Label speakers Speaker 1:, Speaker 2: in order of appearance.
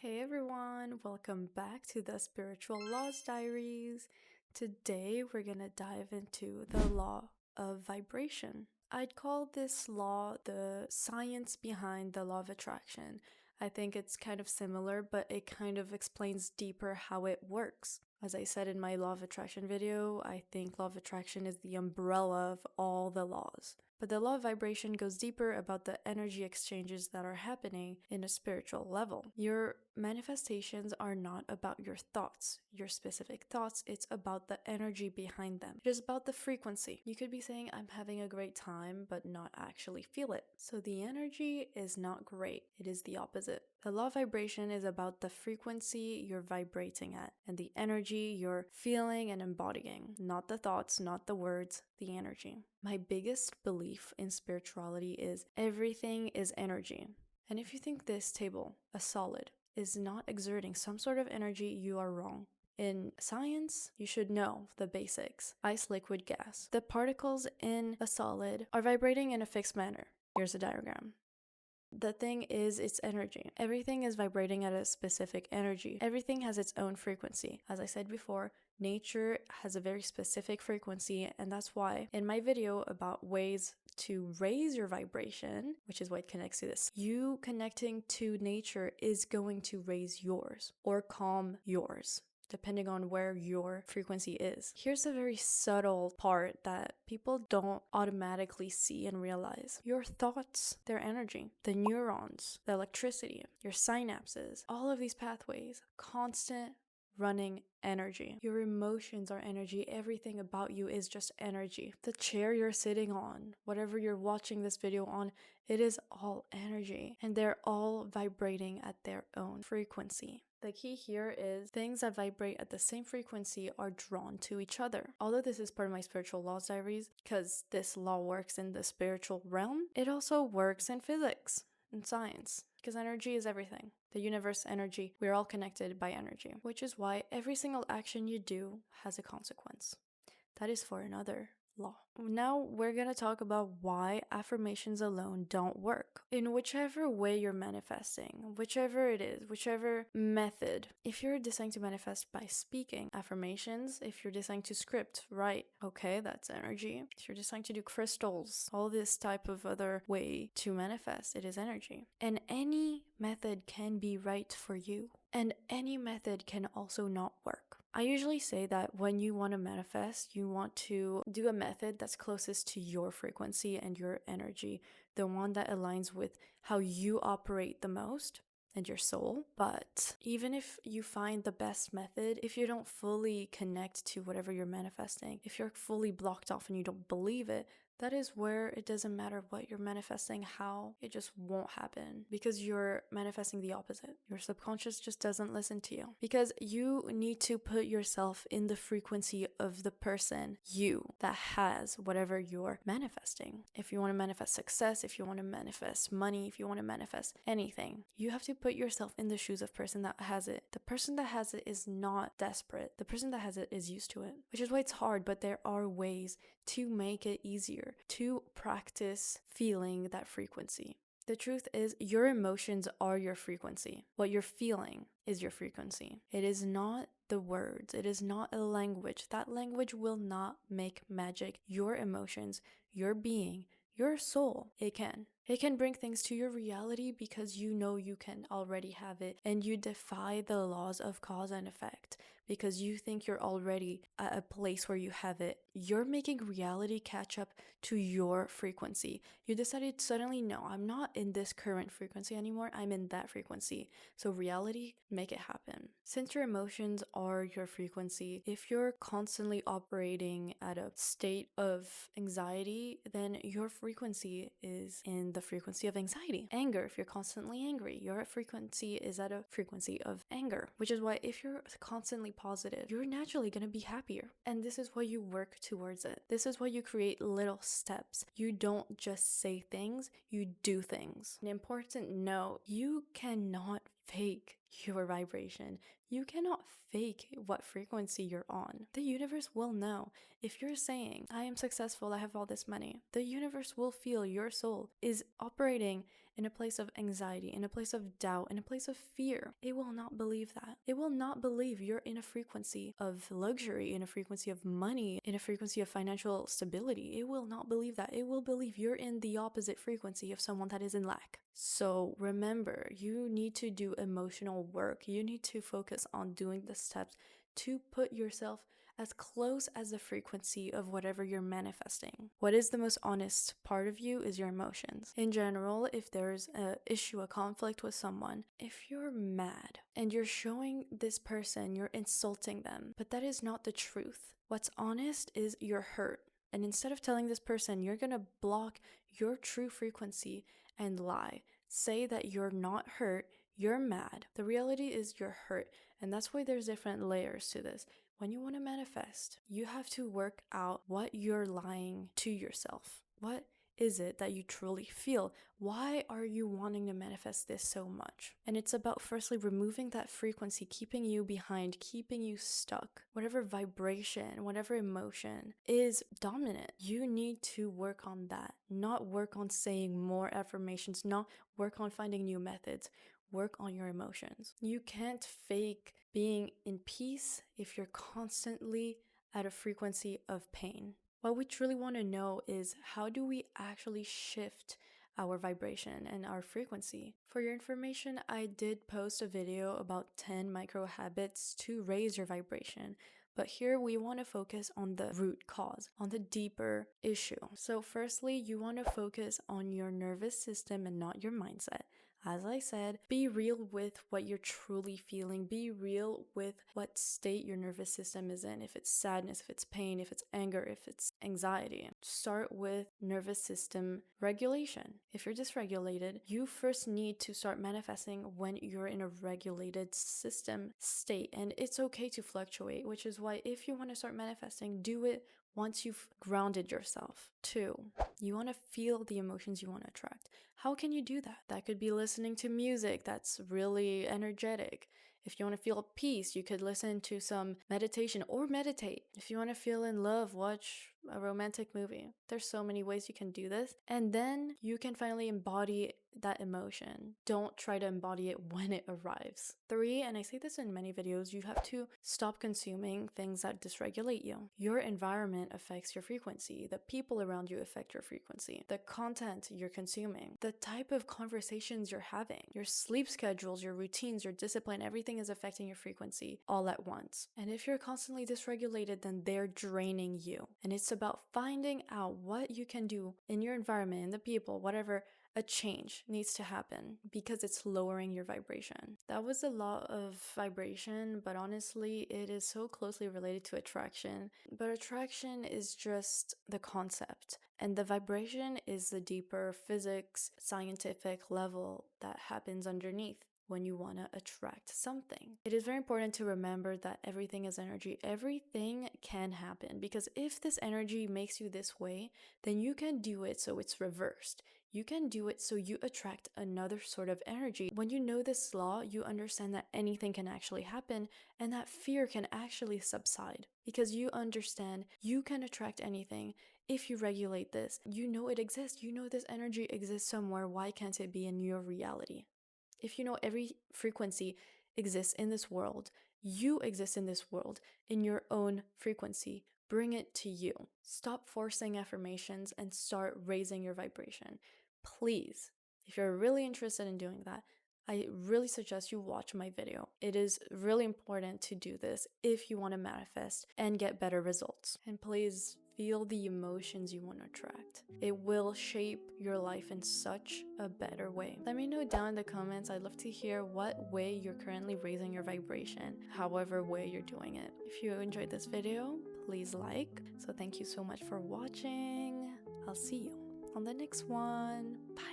Speaker 1: Hey everyone, welcome back to the Spiritual Laws Diaries. Today we're gonna dive into the law of vibration. I'd call this law the science behind the law of attraction. I think it's kind of similar, but it kind of explains deeper how it works. As I said in my law of attraction video, I think law of attraction is the umbrella of all the laws. But the law of vibration goes deeper about the energy exchanges that are happening in a spiritual level. Your manifestations are not about your thoughts, your specific thoughts. It's about the energy behind them. It is about the frequency. You could be saying, I'm having a great time, but not actually feel it. So the energy is not great. It is the opposite. The law of vibration is about the frequency you're vibrating at and the energy you're feeling and embodying, not the thoughts, not the words, the energy. My biggest belief in spirituality is everything is energy. And if you think this table, a solid, is not exerting some sort of energy, you are wrong. In science, you should know the basics. Ice, liquid, gas. The particles in a solid are vibrating in a fixed manner. Here's a diagram. The thing is, it's energy. Everything is vibrating at a specific energy. Everything has its own frequency. As I said before, nature has a very specific frequency, and that's why in my video about ways to raise your vibration, which is why it connects to this, you connecting to nature is going to raise yours or calm yours, depending on where your frequency is. Here's a very subtle part that people don't automatically see and realize. Your thoughts, their energy, the neurons, the electricity, your synapses, all of these pathways, constant running energy. Your emotions are energy. Everything about you is just energy. The chair you're sitting on, whatever you're watching this video on, it is all energy. And they're all vibrating at their own frequency. The key here is things that vibrate at the same frequency are drawn to each other. Although this is part of my spiritual laws diaries, because this law works in the spiritual realm, it also works in physics and science, because energy is everything. The universe, energy, we're all connected by energy, which is why every single action you do has a consequence. That is for another law. Now we're gonna talk about why affirmations alone don't work. In whichever way you're manifesting, whichever it is, whichever method, if you're deciding to manifest by speaking affirmations, if you're deciding to script, write, okay, that's energy. If you're deciding to do crystals, all this type of other way to manifest, it is energy. And any method can be right for you. And any method can also not work. I usually say that when you want to manifest, you want to do a method that's closest to your frequency and your energy, the one that aligns with how you operate the most and your soul. But even if you find the best method, if you don't fully connect to whatever you're manifesting, if you're fully blocked off and you don't believe it, that is where it doesn't matter what you're manifesting, how, it just won't happen because you're manifesting the opposite. Your subconscious just doesn't listen to you because you need to put yourself in the frequency of the person, you, that has whatever you're manifesting. If you want to manifest success, if you want to manifest money, if you want to manifest anything, you have to put yourself in the shoes of the person that has it. The person that has it is not desperate. The person that has it is used to it, which is why it's hard, but there are ways to make it easier to practice feeling that frequency. The truth is, your emotions are your frequency. What you're feeling is your frequency. It is not the words. It is not a language. That language will not make magic. Your emotions, your being, your soul, it can. It can bring things to your reality because you know you can already have it and you defy the laws of cause and effect because you think you're already at a place where you have it. You're making reality catch up to your frequency. You decided suddenly, no, I'm not in this current frequency anymore. I'm in that frequency. So reality, make it happen. Since your emotions are your frequency, if you're constantly operating at a state of anxiety, then your frequency is in the frequency of anxiety. Anger, if you're constantly angry, your frequency is at a frequency of anger, which is why if you're constantly positive, you're naturally going to be happier. And this is why you work towards it. This is why you create little steps. You don't just say things, you do things. An important note, you cannot fake your vibration. You cannot fake what frequency you're on. The universe will know. If you're saying, I am successful, I have all this money, the universe will feel your soul is operating in a place of anxiety, in a place of doubt, in a place of fear, it will not believe that. It will not believe you're in a frequency of luxury, in a frequency of money, in a frequency of financial stability. It will not believe that. It will believe you're in the opposite frequency of someone that is in lack. So remember, you need to do emotional work. You need to focus on doing the steps to put yourself as close as the frequency of whatever you're manifesting. What is the most honest part of you is your emotions. In general, if there's an issue, a conflict with someone, if you're mad and you're showing this person, you're insulting them, but that is not the truth. What's honest is you're hurt. And instead of telling this person you're gonna block your true frequency and lie, say that you're not hurt, you're mad. The reality is you're hurt. And that's why there's different layers to this. When you want to manifest, you have to work out what you're lying to yourself. What is it that you truly feel? Why are you wanting to manifest this so much? And it's about firstly removing that frequency, keeping you behind, keeping you stuck. Whatever vibration, whatever emotion is dominant, you need to work on that. Not work on saying more affirmations, not work on finding new methods. Work on your emotions. You can't fake being in peace if you're constantly at a frequency of pain. What we truly want to know is how do we actually shift our vibration and our frequency. For your information, I did post a video about 10 micro habits to raise your vibration. But here we want to focus on the root cause, on the deeper issue. So firstly, you want to focus on your nervous system and not your mindset. As I said, be real with what you're truly feeling. Be real with what state your nervous system is in. If it's sadness, if it's pain, if it's anger, if it's anxiety. Start with nervous system regulation. If you're dysregulated, you first need to start manifesting when you're in a regulated system state. And it's okay to fluctuate, which is why if you want to start manifesting, do it once you've grounded yourself. 2, you want to feel the emotions you want to attract. How can you do that? That could be listening to music that's really energetic. If you want to feel peace, you could listen to some meditation or meditate. If you want to feel in love, watch a romantic movie. There's so many ways you can do this. And then you can finally embody that emotion. Don't try to embody it when it arrives. 3, and I say this in many videos, you have to stop consuming things that dysregulate you. Your environment affects your frequency. The people around you affect your frequency. The content you're consuming. The type of conversations you're having. Your sleep schedules, your routines, your discipline, everything is affecting your frequency all at once. And if you're constantly dysregulated, then they're draining you. And it's about finding out what you can do in your environment, in the people, whatever, a change needs to happen because it's lowering your vibration. That was a law of vibration, but honestly, it is so closely related to attraction. But attraction is just the concept, and the vibration is the deeper physics, scientific level that happens underneath when you want to attract something. It is very important to remember that everything is energy. Everything can happen because if this energy makes you this way, then you can do it so it's reversed. You can do it so you attract another sort of energy. When you know this law, you understand that anything can actually happen and that fear can actually subside because you understand you can attract anything if you regulate this. You know it exists. You know this energy exists somewhere. Why can't it be in your reality? If you know every frequency exists in this world, you exist in this world in your own frequency. Bring it to you. Stop forcing affirmations and start raising your vibration. Please, if you're really interested in doing that, I really suggest you watch my video. It is really important to do this if you want to manifest and get better results. And please feel the emotions you want to attract. It will shape your life in such a better way. Let me know down in the comments. I'd love to hear what way you're currently raising your vibration, however way you're doing it. If you enjoyed this video, please like. So thank you so much for watching. I'll see you on the next one. Bye.